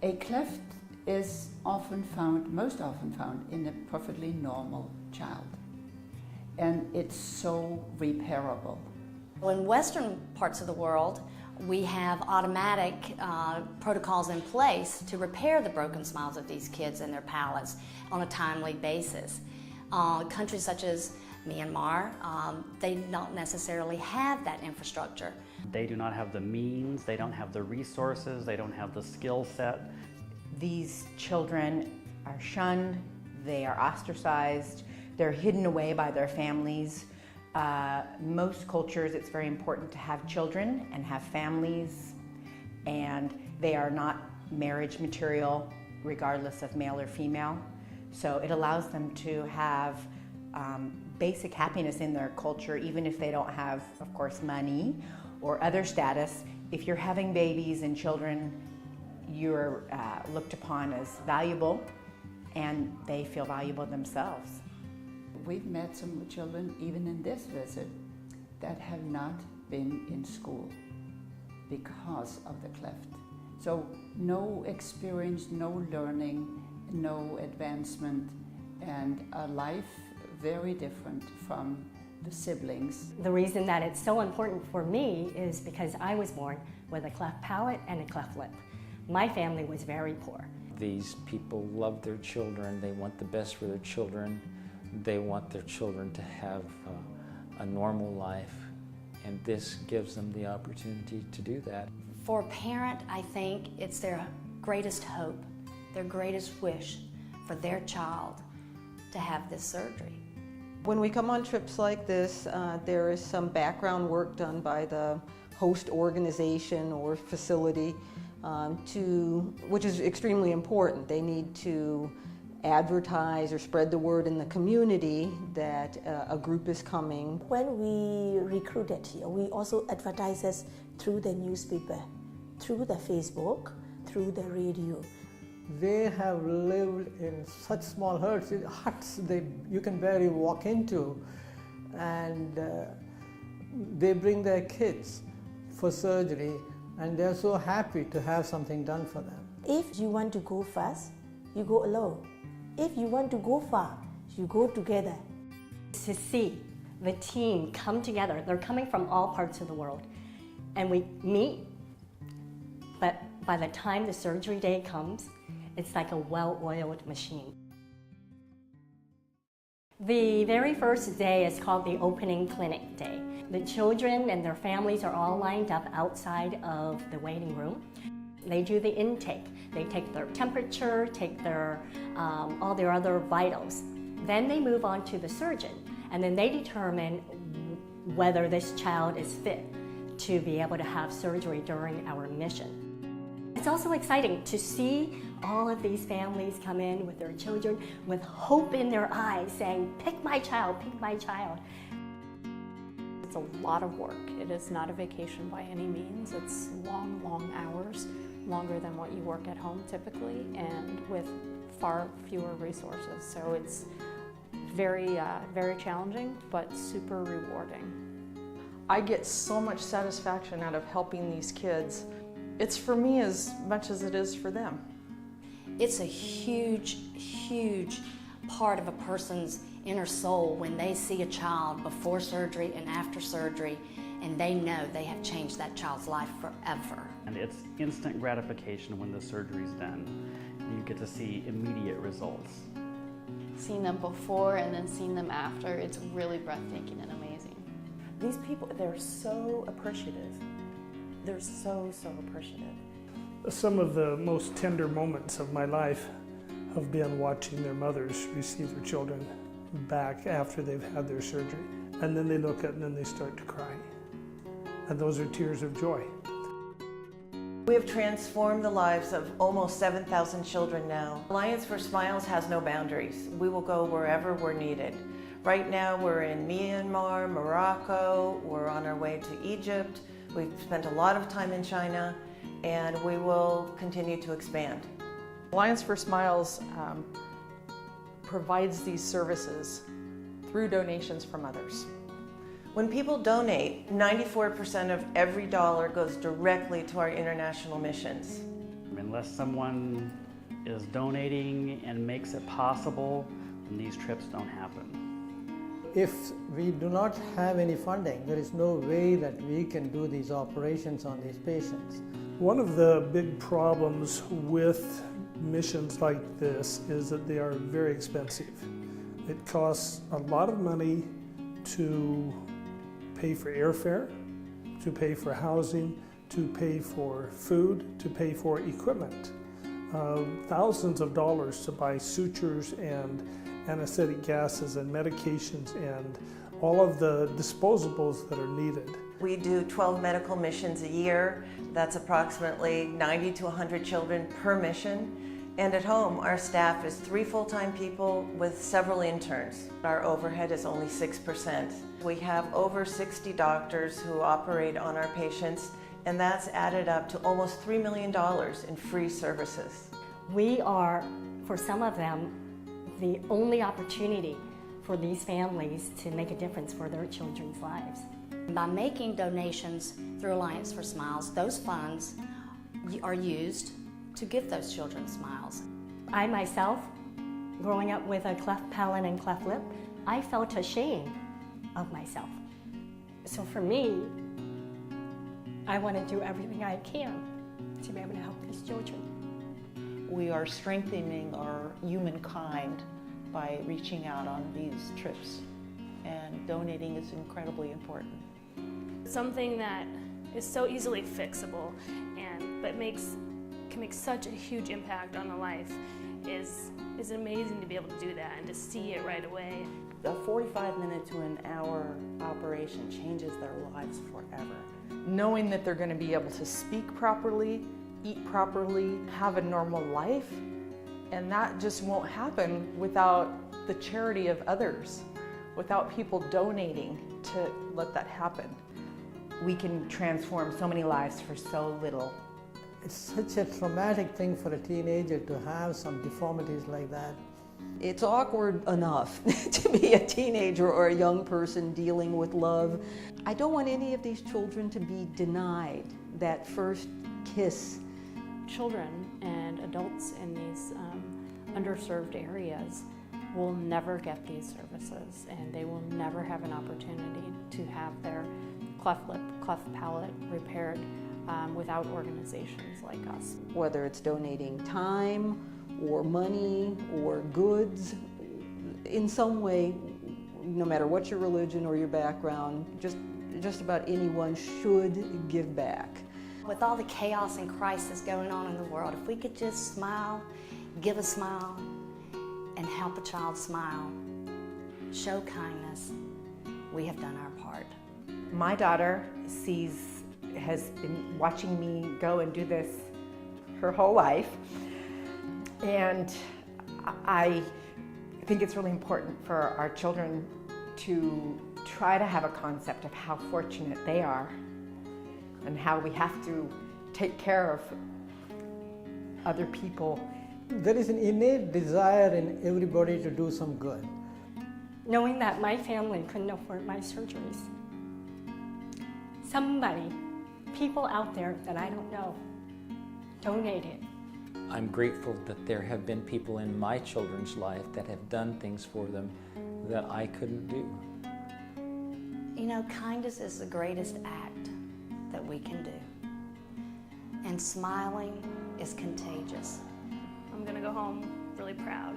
A cleft is most often found in a perfectly normal child, and it's so repairable. In Western parts of the world, we have automatic protocols in place to repair the broken smiles of these kids and their palates on a timely basis. Countries such as Myanmar, they don't necessarily have that infrastructure. They do not have the means, they don't have the resources, they don't have the skill set. These children are shunned, they are ostracized, they're hidden away by their families. Most cultures, it's very important to have children and have families, and they are not marriage material regardless of male or female. So it allows them to have basic happiness in their culture, even if they don't have, of course, money or other status. If you're having babies and children, you're looked upon as valuable, and they feel valuable themselves. We've met some children, even in this visit, that have not been in school because of the cleft. So no experience, no learning, no advancement, and a life very different from the siblings. The reason that it's so important for me is because I was born with a cleft palate and a cleft lip. My family was very poor. These people love their children, they want the best for their children, they want their children to have a normal life, and this gives them the opportunity to do that. For a parent, I think it's their greatest hope, their greatest wish for their child to have this surgery. When we come on trips like this, there is some background work done by the host organization or facility which is extremely important. They need to advertise or spread the word in the community that a group is coming. When we recruited here, we also advertises through the newspaper, through the Facebook, through the radio. They have lived in such small huts you can barely walk into, and they bring their kids for surgery, and they're so happy to have something done for them. If you want to go fast, you go alone. If you want to go far, you go together. To see the team come together, they're coming from all parts of the world, and we meet, but by the time the surgery day comes, it's like a well-oiled machine. The very first day is called the opening clinic day. The children and their families are all lined up outside of the waiting room. They do the intake. They take their temperature, take their all their other vitals. Then they move on to the surgeon, and then they determine whether this child is fit to be able to have surgery during our mission. It's also exciting to see all of these families come in with their children with hope in their eyes, saying, "Pick my child, pick my child." It's a lot of work. It is not a vacation by any means. It's long, long hours, longer than what you work at home typically, and with far fewer resources. So it's very, very challenging, but super rewarding. I get so much satisfaction out of helping these kids. It's for me as much as it is for them. It's a huge, huge part of a person's inner soul when they see a child before surgery and after surgery, and they know they have changed that child's life forever. And it's instant gratification when the surgery's done. You get to see immediate results. Seeing them before and then seeing them after, it's really breathtaking and amazing. These people, they're so appreciative. They're so, so appreciative. Some of the most tender moments of my life have been watching their mothers receive their children back after they've had their surgery. And then they look at it and then they start to cry. And those are tears of joy. We have transformed the lives of almost 7,000 children now. Alliance for Smiles has no boundaries. We will go wherever we're needed. Right now we're in Myanmar, Morocco, we're on our way to Egypt. We've spent a lot of time in China, and we will continue to expand. Alliance for Smiles provides these services through donations from others. When people donate, 94% of every dollar goes directly to our international missions. And Unless someone is donating and makes it possible, then these trips don't happen. If we do not have any funding, there is no way that we can do these operations on these patients. One of the big problems with missions like this is that they are very expensive. It costs a lot of money to pay for airfare, to pay for housing, to pay for food, to pay for equipment. Thousands of dollars to buy sutures and anesthetic gases and medications and all of the disposables that are needed. We do 12 medical missions a year. That's approximately 90 to 100 children per mission. And at home, our staff is 3 full-time people with several interns. Our overhead is only 6%. We have over 60 doctors who operate on our patients, and that's added up to almost $3 million in free services. We are, for some of them, the only opportunity for these families to make a difference for their children's lives. By making donations through Alliance for Smiles, those funds are used to give those children smiles. I myself, growing up with a cleft palate and cleft lip, I felt ashamed of myself. So for me, I want to do everything I can to be able to help these children. We are strengthening our humankind by reaching out on these trips, and donating is incredibly important. Something that is so easily fixable but can make such a huge impact on the life is amazing to be able to do that and to see it right away. A 45-minute to an hour operation changes their lives forever. Knowing that they're going to be able to speak properly, eat properly, have a normal life, and that just won't happen without the charity of others, without people donating to let that happen. We can transform so many lives for so little. It's such a traumatic thing for a teenager to have some deformities like that. It's awkward enough to be a teenager or a young person dealing with love. I don't want any of these children to be denied that first kiss. Children and adults in these underserved areas will never get these services, and they will never have an opportunity to have their cleft lip, cleft palate repaired without organizations like us. Whether it's donating time or money or goods, in some way, no matter what your religion or your background, just about anyone should give back. With all the chaos and crisis going on in the world, if we could just smile, give a smile, and help a child smile, show kindness, we have done our part. My daughter has been watching me go and do this her whole life, and I think it's really important for our children to try to have a concept of how fortunate they are and how we have to take care of other people. There is an innate desire in everybody to do some good. Knowing that my family couldn't afford my surgeries. Somebody, people out there that I don't know, donated. I'm grateful that there have been people in my children's life that have done things for them that I couldn't do. You know, kindness is the greatest act that we can do. And smiling is contagious. I'm gonna go home really proud.